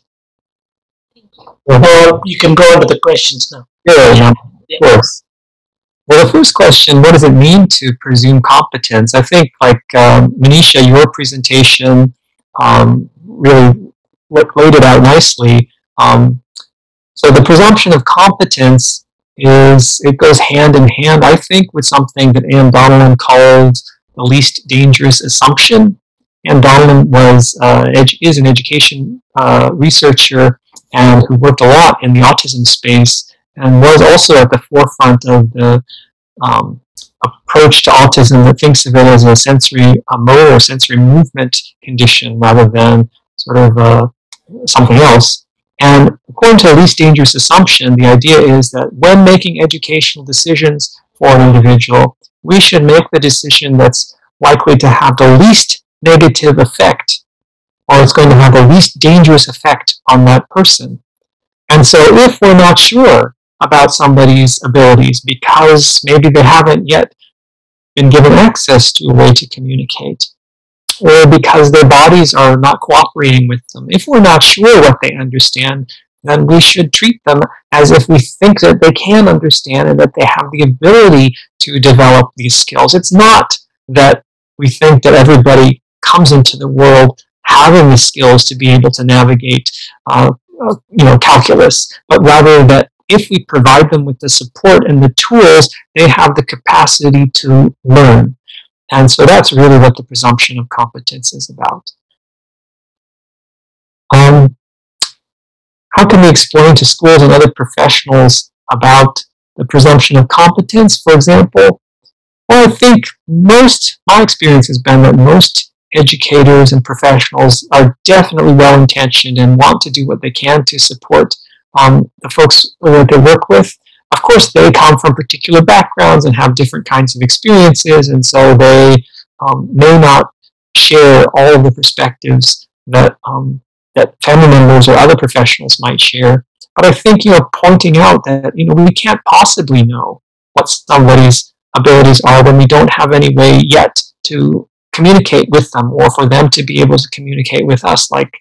Or you can go on to the questions now. Yeah, of course. Well, the first question, what does it mean to presume competence? I think, Manisha, your presentation really laid it out nicely. So the presumption of competence it goes hand in hand, I think, with something that Anne Donnellan called the least dangerous assumption. Anne Donnellan is an education researcher and who worked a lot in the autism space, and was also at the forefront of the approach to autism that thinks of it as a sensory motor or sensory movement condition rather than sort of something else. And according to the least dangerous assumption, the idea is that when making educational decisions for an individual, we should make the decision that's likely to have the least negative effect, or it's going to have the least dangerous effect on that person. And so if we're not sure about somebody's abilities because maybe they haven't yet been given access to a way to communicate, or because their bodies are not cooperating with them. If we're not sure what they understand, then we should treat them as if we think that they can understand and that they have the ability to develop these skills. It's not that we think that everybody comes into the world having the skills to be able to navigate calculus, but rather that if we provide them with the support and the tools, they have the capacity to learn. And so that's really what the presumption of competence is about. How can we explain to schools and other professionals about the presumption of competence, for example? Well, I think my experience has been that most educators and professionals are definitely well-intentioned and want to do what they can to support the folks that they work with. Of course, they come from particular backgrounds and have different kinds of experiences, and so they may not share all of the perspectives that family members or other professionals might share. But I think, pointing out that, we can't possibly know what somebody's abilities are when we don't have any way yet to communicate with them or for them to be able to communicate with us. Like,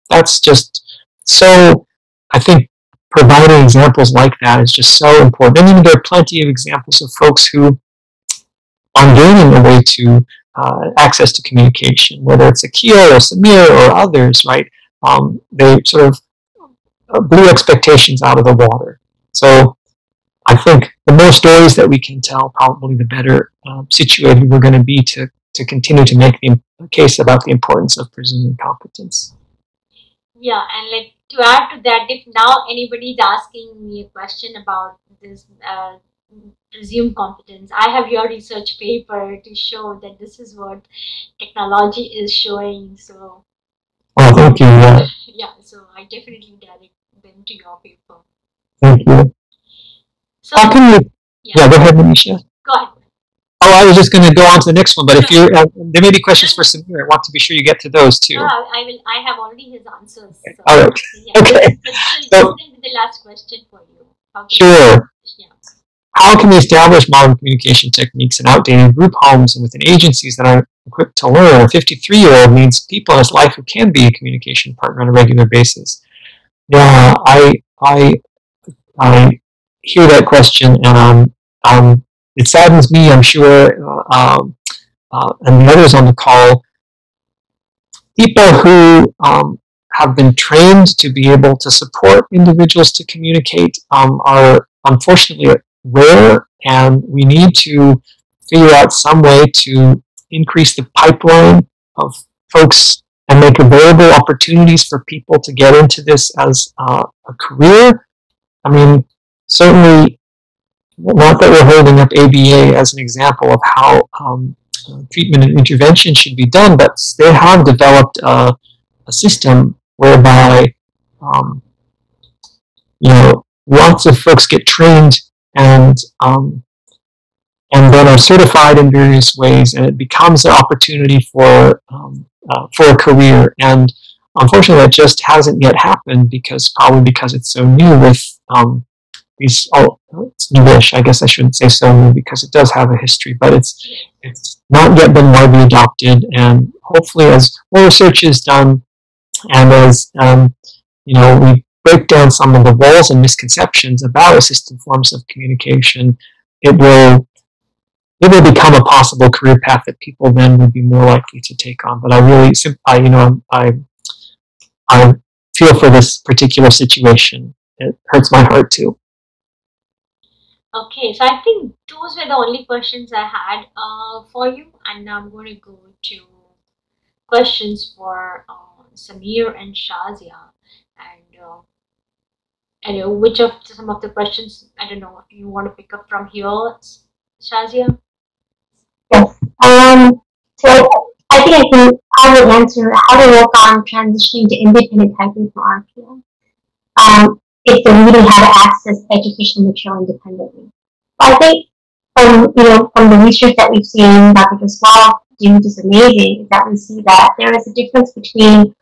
that's just so, I think providing examples like that is just so important. And there are plenty of examples of folks who are gaining a way to access to communication, whether it's Akil or Samir or others, right? They sort of blew expectations out of the water. So I think the more stories that we can tell, probably the better situated we're going to be to continue to make the case about the importance of presuming competence. Yeah, and to add to that, if now anybody is asking me a question about this presumed competence, I have your research paper to show that this is what technology is showing. So, oh, thank you. Yeah, so I definitely direct them to your paper. Thank you. So, how can you? Yeah, go ahead, Manisha. Go ahead. Oh, I was just going to go on to the next one, but if you, there may be questions for Samir. I want to be sure you get to those too. I have already his answers. So, all right. Yeah, okay. So, the last question for you. Sure. Yeah. How can we establish modern communication techniques in outdated group homes and within agencies that are equipped to learn? A 53-year-old needs people in his life who can be a communication partner on a regular basis. Yeah, I hear that question, and it saddens me, I'm sure, and the others on the call. People who have been trained to be able to support individuals to communicate are unfortunately rare, and we need to figure out some way to increase the pipeline of folks and make available opportunities for people to get into this as a career. I mean, certainly, not that we're holding up ABA as an example of how treatment and intervention should be done, but they have developed a system whereby lots of folks get trained and then are certified in various ways, and it becomes an opportunity for a career. And unfortunately, that just hasn't yet happened probably because it's so new with it's newish. I guess I shouldn't say so new because it does have a history, but it's not yet been widely adopted. And hopefully, as more research is done, and as we break down some of the walls and misconceptions about assisted forms of communication, it will become a possible career path that people then would be more likely to take on. But I feel for this particular situation. It hurts my heart too. Okay, so I think those were the only questions I had for you, and now I'm going to go to questions for Samir and Shazia, and I know which of some of the questions, I don't know if you want to pick up from here, Shazia. Yes. So I think I can probably answer how to work on transitioning to independent typing from RPM. If they really how to access educational material independently. I think from the research that we've seen, Dr. Jaswal do, which is amazing, is that we see that there is a difference between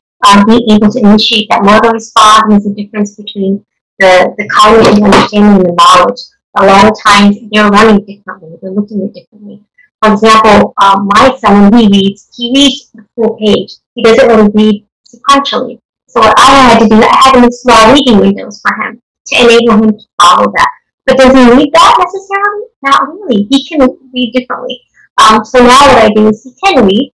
being able to initiate that motor response, and there's a difference between the cognitive understanding and the knowledge. A lot of times they're running differently, they're looking at differently. For example, my son, when he reads the full page. He doesn't really read sequentially. So what I had to do, I had to make small reading windows for him to enable him to follow that. But does he read that necessarily? Not really. He can read differently. So now what I do is he can read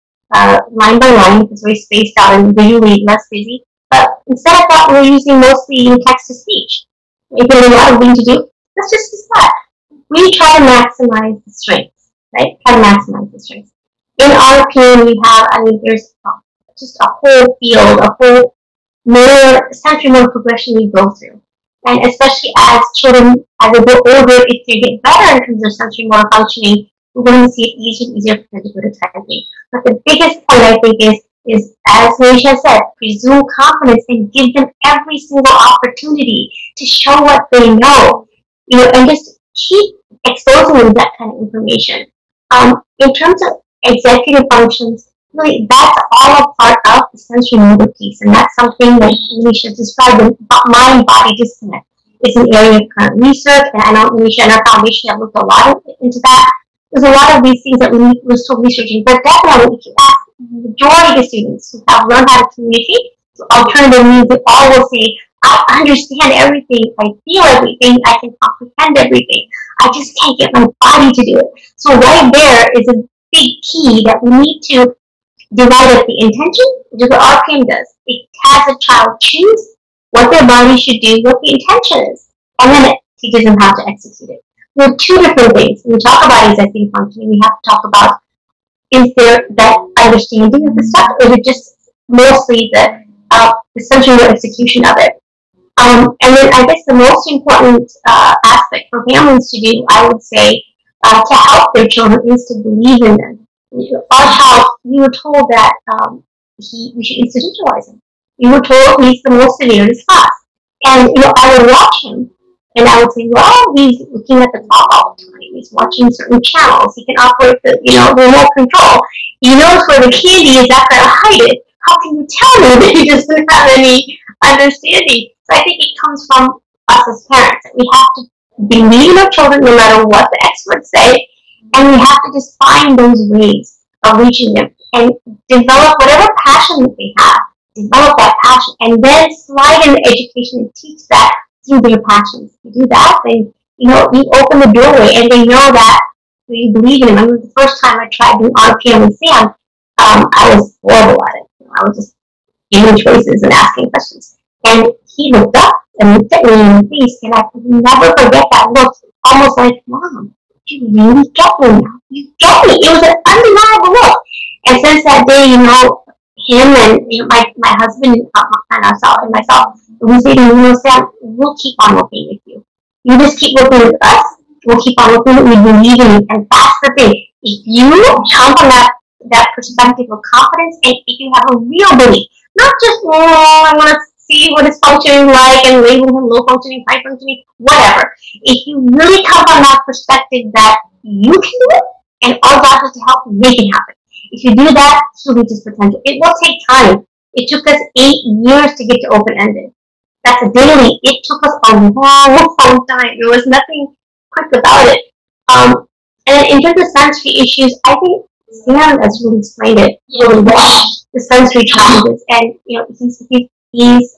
line by line. It's very spaced out and visually less busy. But instead of that, we're using mostly text to speech. If there's a lot of things to do, let's just use that. We try to maximize the strengths, right? Try to maximize the strengths. In RPM, we have, there's just a whole field, a whole more sensory motor progression we go through. And especially as children, as they grow older, if they get better in terms of sensory motor functioning, we're going to see it easier and easier for them to go to typing. But the biggest point I think is as Nisha said, presume confidence and give them every single opportunity to show what they know. And just keep exposing them to that kind of information. In terms of executive functions, really, that's all a part of the sensory motor piece, and that's something that Nisha described in mind-body disconnect. It's an area of current research, and I know Nisha and our foundation have looked a lot into that. There's a lot of these things that we're still researching, but definitely, if you ask the majority of the students who have learned how to communicate to alternative means, they all will say, I understand everything, I feel everything, I can comprehend everything. I just can't get my body to do it. So right there is a big key that we need to divide up the intention, which is what RPM does. It has a child choose what their body should do, what the intention is, and then it teaches them how to execute it. There are two different things. When we talk about executive functioning, we have to talk about, is there that understanding of the stuff, or is it just mostly the sensory execution of it? And then I guess the most important aspect for families to do, I would say, to help their children is to believe in them. Our child, we were told that we should institutionalize him. We were told he's the most severe in his class. And, I would watch him, and I would say, well, he's looking at the clock all the time. He's watching certain channels. He can operate the, remote control. He knows where the candy is after I hide it. How can you tell me that he doesn't have any understanding? So I think it comes from us as parents. That we have to believe in our children no matter what the experts say, and we have to just find those ways of reaching them and develop whatever passion that they have. Develop that passion, and then slide in the education and teach that through their passions. If you do that, then you open the doorway, and they know that you believe in them. I remember the first time I tried doing RPM with Sam, I was horrible at it. I was just giving choices and asking questions. And he looked up and looked at me in the face, and I could never forget that look, almost like, Mom, you really get me now. You get me. It was an undeniable look. And since that day, him and my husband and myself, we say to him, Sam, we'll keep on working with you. You just keep working with us. We'll keep on working with you. We believe in you. And that's the thing. If you come from that perspective of confidence, and if you have a real belief, not just, I want to see what it's functioning like and label him low functioning, high functioning, whatever. If you really come from that perspective that you can do it, and our job is to help make it happen. If you do that, he'll reach his potential. It will take time. It took us 8 years to get to open-ended. That's a daily. It took us a long time. There was nothing quick about it. And in terms of sensory issues, I think Sam has really explained it really well. The sensory challenges, and he's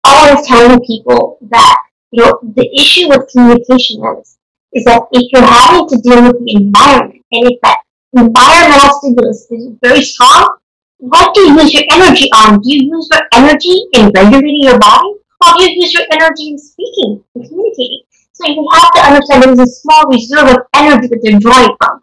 always telling people that the issue with communication is that if you're having to deal with the environment, and if that environmental stimulus is very strong, what do you use your energy on? Do you use your energy in regulating your body, or do you use your energy in speaking and communicating? So you have to understand there is a small reserve of energy that they're drawing from.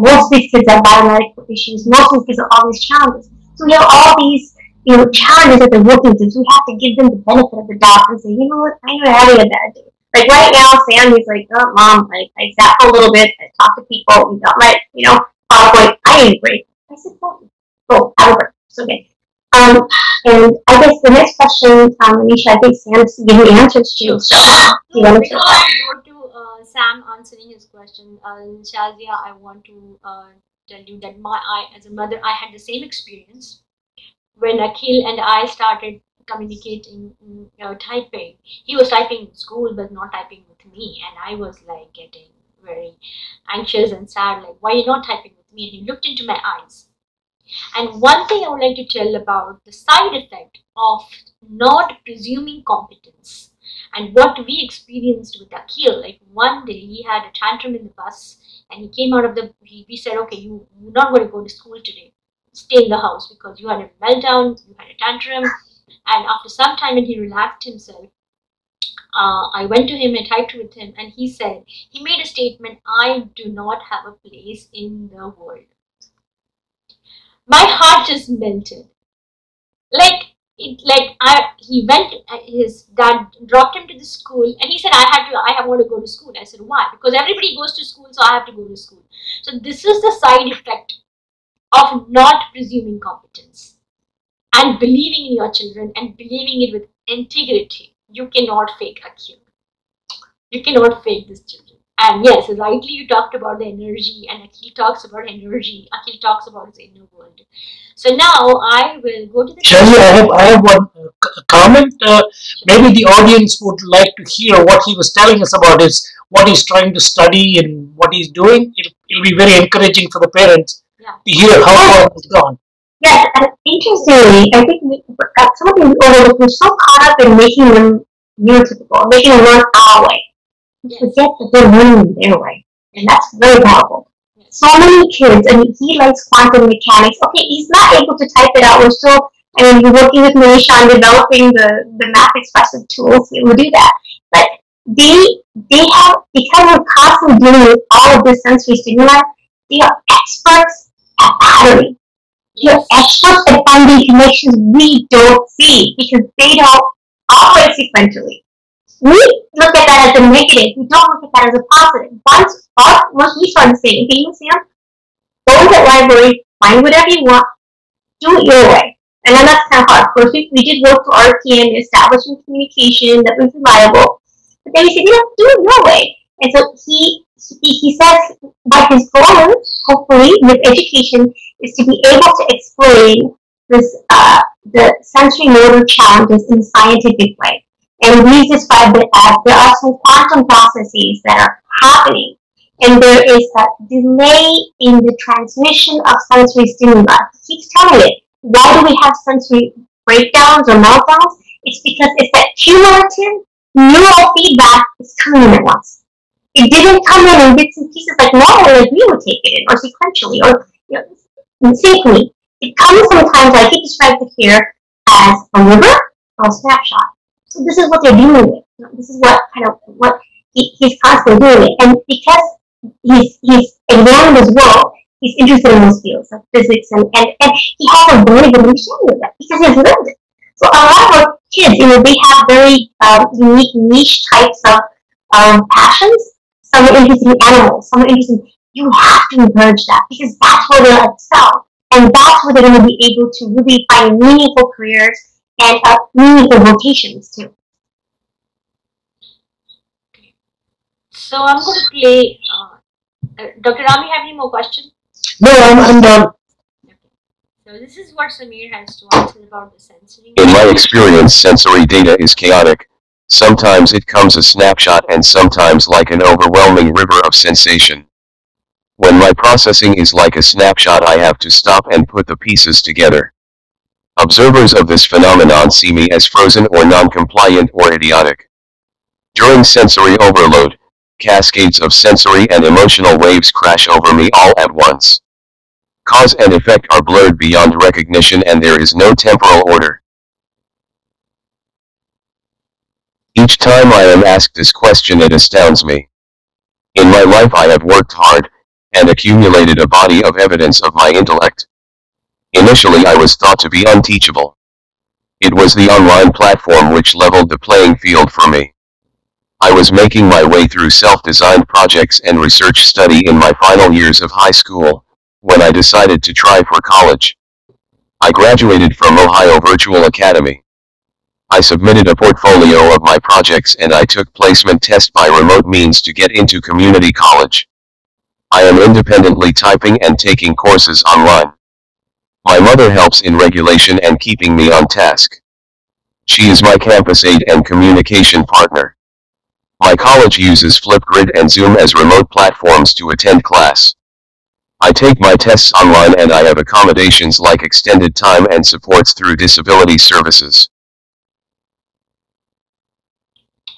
Most of these kids have biomedical issues. Most of these kids have all these challenges. So we have all these challenges that they're working through. So we have to give them the benefit of the doubt and say, what, I know you're having a bad day. Like right now, Sam, he's like, oh, Mom, I sat for a little bit, I talked to people, we got my, PowerPoint, I need a break. I said, go, have a break. It's okay. And I guess the next question, Manisha, I think Sam's giving answers to. So, do you want to go to Sam answering his question, Shazia, I want to tell you that as a mother, I had the same experience when Akhil and I started communicating, typing. He was typing in school, but not typing with me, and I was like getting very anxious and sad, like, why are you not typing with me? And he looked into my eyes. And one thing I would like to tell about the side effect of not presuming competence and what we experienced with Akhil. Like one day he had a tantrum in the bus and he came out of we said, okay, you're not going to go to school today. Stay in the house because you had a meltdown, you had a tantrum. And after some time when he relaxed himself, I went to him and typed with him, and he made a statement, I do not have a place in the world. My heart just melted. He went, his dad dropped him to the school, and he said, I want to go to school. I said, why? Because everybody goes to school, so I have to go to school. So this is the side effect of not presuming competence and believing in your children and believing it with integrity. You cannot fake a kid. You cannot fake this children. And yes, rightly you talked about the energy, and Akhil talks about energy. Akhil talks about his inner world. So now I will go to the. Shelley, I have one comment. Maybe the audience would like to hear what he was telling us about what he's trying to study and what he's doing. It'll be very encouraging for the parents to hear how far he's gone. Yes, and interestingly, I think something we overlook. We're so caught up in making them neurotypical, making them learn our way. We forget that they're learning their way, and that's very powerful. So many kids, I mean, he likes quantum mechanics. Okay, he's not able to type it out. We're working with Manisha on developing the math expressive tools to be able to do that. But they have, because we're constantly dealing with all of this sensory stimuli, they are experts at patterning. They're experts at finding connections we don't see because they don't operate sequentially. We look at that as a negative. We don't look at that as a positive. Once we start saying, okay, Sam, go to the library, find whatever you want, do it your way. And then that's kind of hard. Of course, we did work to RTN, establishing communication that was reliable. But then we said, do it your way. And so he says what his goal is, hopefully, with education, is to be able to explain the sensory motor challenges in a scientific way. And we described it as there are some quantum processes that are happening, and there is a delay in the transmission of sensory stimuli. He keeps telling it. Why do we have sensory breakdowns or meltdowns? It's because it's that cumulative neural feedback is coming in at once. It didn't come in bits and pieces like normally we would take it in, or sequentially, or in synchrony. It comes sometimes, like he described it here, as a river or a snapshot. So this is what they're dealing with. This is what he's constantly doing it. And because he's examined his world, he's interested in those fields like physics, and he has a very good understanding of that because he's lived it. So a lot of our kids, they have very unique niche types of passions. Some are interested in animals, some are interested in, you have to encourage that because that's where they'll excel. And that's where they're going to be able to really find meaningful careers and meaningful vocations too. So I'm going to play. Dr. Rami, have any more questions? No, I'm done. Okay. So this is what Samir has to answer about the sensory. In my experience, sensory data is chaotic. Sometimes it comes a snapshot and sometimes like an overwhelming river of sensation. When my processing is like a snapshot, I have to stop and put the pieces together. Observers of this phenomenon see me as frozen or non-compliant or idiotic. During sensory overload, cascades of sensory and emotional waves crash over me all at once. Cause and effect are blurred beyond recognition and there is no temporal order. Each time I am asked this question, it astounds me. In my life I have worked hard, and accumulated a body of evidence of my intellect. Initially I was thought to be unteachable. It was the online platform which leveled the playing field for me. I was making my way through self-designed projects and research study in my final years of high school, when I decided to try for college. I graduated from Ohio Virtual Academy. I submitted a portfolio of my projects and I took placement test by remote means to get into community college. I am independently typing and taking courses online. My mother helps in regulation and keeping me on task. She is my campus aide and communication partner. My college uses Flipgrid and Zoom as remote platforms to attend class. I take my tests online and I have accommodations like extended time and supports through disability services.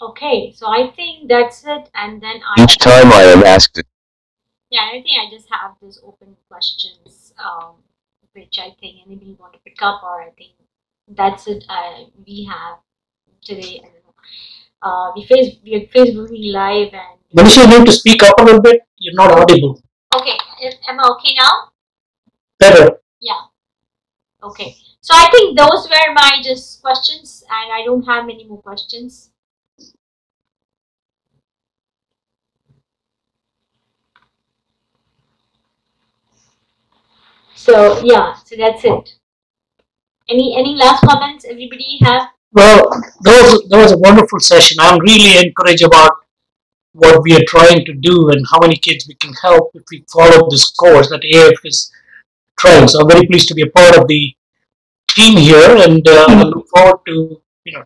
Okay, so I think that's it. And then Each time I am asked yeah, I think I just have these open questions, which I think anybody want to pick up, or I think that's it. We have today. I don't know. We are Facebooking live and. Manisha, you need to speak up a little bit. You're not audible. Okay, am I okay now? Better. Yeah. Okay. So I think those were my just questions, and I don't have many more questions. So yeah, so that's it. Any last comments everybody have? Well, that was a wonderful session. I'm really encouraged about what we are trying to do and how many kids we can help if we follow this course that AF is trying. So I'm very pleased to be a part of the team here, and I look forward to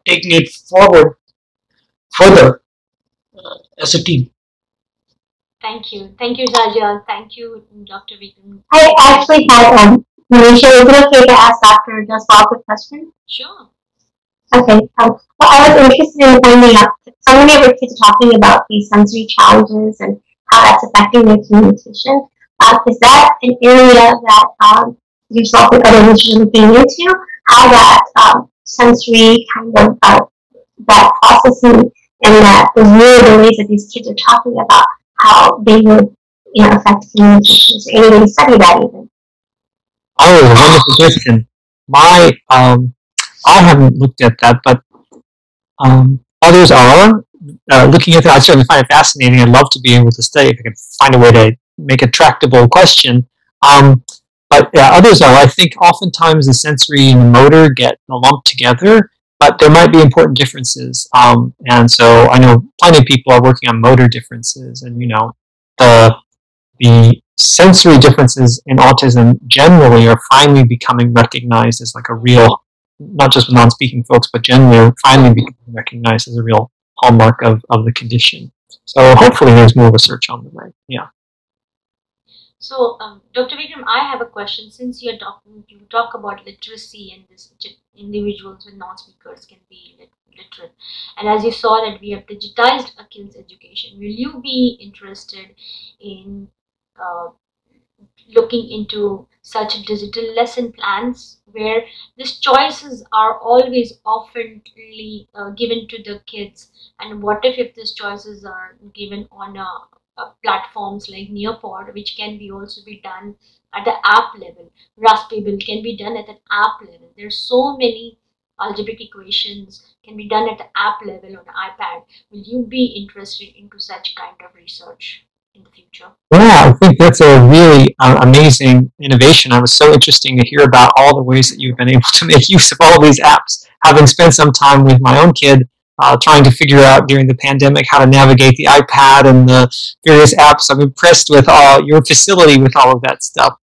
taking it forward further as a team. Thank you, Sajal. Thank you, Dr. Vikram. I actually had Manisha, is it okay to ask Dr. just a quick question? Sure. Okay. Well, I was interested in finding out. So many of our kids are talking about these sensory challenges and how that's affecting their communication. Is that an area that yourself and other researchers are looking into? How that sensory kind of that processing and that those neuro ways that these kids are talking about how they would affect communication. Is there any way to study that even? Oh, wonderful question. I haven't looked at that, but others are looking at that. I certainly find it fascinating. I'd love to be able to study if I could find a way to make a tractable question. But yeah, others are. I think oftentimes the sensory and the motor get lumped together, but there might be important differences. And so I know plenty of people are working on motor differences, and the sensory differences in autism generally are finally becoming recognized as like a real, not just with non-speaking folks, but generally are finally becoming recognized as a real hallmark of the condition. So hopefully there's more research on the way. Yeah. So, Dr. Vikram, I have a question. Since you talk about literacy and this individuals with non-speakers can be literate, and as you saw that we have digitized a kid's education, will you be interested in looking into such digital lesson plans where these choices are always oftenly given to the kids, and what if these choices are given on platforms like Nearpod, which can be also be done at the app level. Raspberry can be done at an app level. There's so many algebraic equations can be done at the app level on iPad. Will you be interested into such kind of research in the future? Yeah, I think that's a really amazing innovation. I was so interesting to hear about all the ways that you've been able to make use of all of these apps. Having spent some time with my own kid, trying to figure out during the pandemic how to navigate the iPad and the various apps, I'm impressed with your facility with all of that stuff.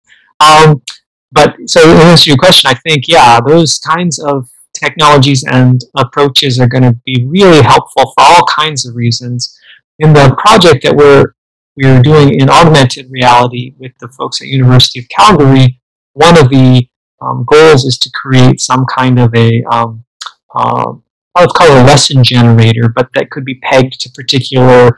But so in answer to your question, I think, yeah, those kinds of technologies and approaches are going to be really helpful for all kinds of reasons. In the project that we're doing in augmented reality with the folks at University of Calgary, one of the goals is to create some kind of a let's call it a lesson generator, but that could be pegged to particular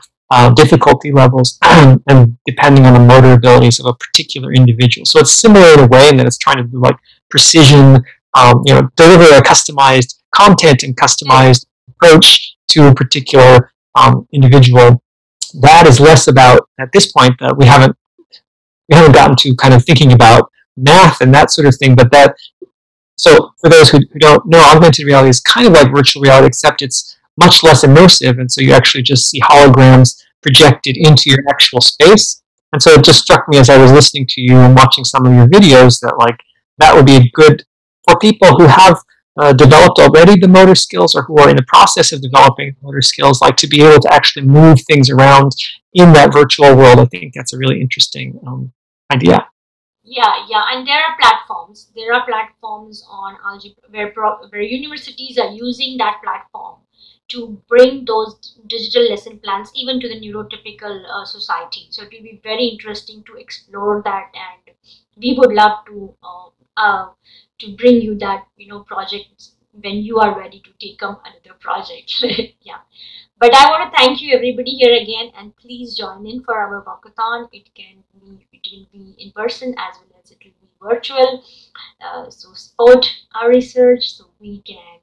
difficulty levels and depending on the motor abilities of a particular individual. So it's similar in a way in that it's trying to do like precision, deliver a customized content and customized approach to a particular individual. That is less about, at this point, that we haven't gotten to kind of thinking about math and that sort of thing, but that. So for those who don't know, augmented reality is kind of like virtual reality, except it's much less immersive, and so you actually just see holograms projected into your actual space. And so it just struck me as I was listening to you and watching some of your videos that like that would be good for people who have developed already the motor skills or who are in the process of developing motor skills, like to be able to actually move things around in that virtual world. I think that's a really interesting idea. Yeah, and there are platforms. There are platforms on algebra where universities are using that platform to bring those digital lesson plans even to the neurotypical society. So it will be very interesting to explore that, and we would love to bring you that project when you are ready to take up another project. Yeah. But I want to thank you everybody here again, and please join in for our walkathon. It will be in person as well as it will be virtual. So support our research so we can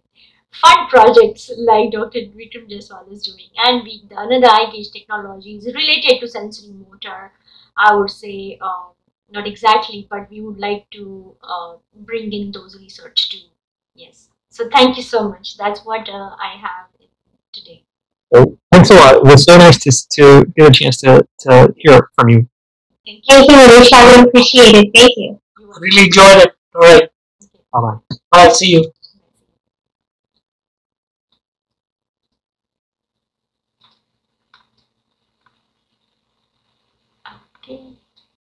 fund projects like Dr. Vikram Jaiswal is doing. And the another eye gauge technology is related to sensory motor. I would say not exactly, but we would like to bring in those research too. Yes. So thank you so much. That's what I have today. Well, thanks a lot. It was so nice to get a chance to hear from you. Thank you. Thank you, Manisha. I really appreciate it. Thank you. Really enjoyed it. All right. Bye bye. Bye. See you. Okay.